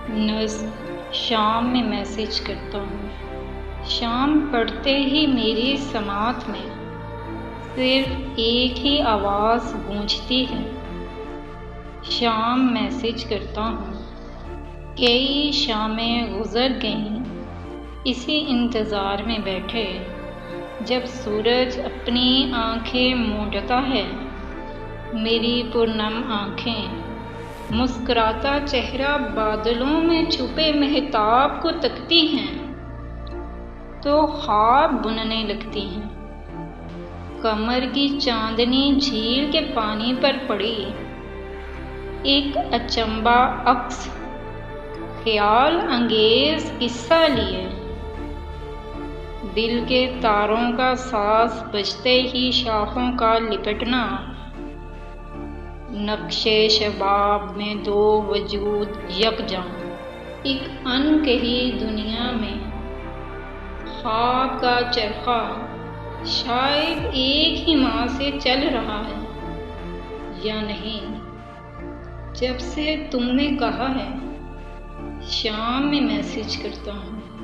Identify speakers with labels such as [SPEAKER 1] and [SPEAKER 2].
[SPEAKER 1] नज़्म शाम में मैसेज करता हूँ। शाम पढ़ते ही मेरी समात में सिर्फ एक ही आवाज़ गूंजती है। शाम मैसेज करता हूँ। कई शामें गुज़र गईं इसी इंतज़ार में बैठे, जब सूरज अपनी आँखें मूंदता है। मेरी पुरनम आँखें मुस्कुराता चेहरा बादलों में छुपे महताब को तकती हैं तो ख्वाब बुनने लगती हैं। कमर की चांदनी झील के पानी पर पड़ी, एक अचंबा अक्स ख्याल अंगेज किस्सा लिए। दिल के तारों का साज बजते ही शाखों का लिपटना, नक्शे शबाब में दो वजूद यकजां। एक अनकही दुनिया में ख्वाब का चरखा शायद एक ही माह से चल रहा है या नहीं। जब से तुमने कहा है शाम में मैसेज करता हूँ।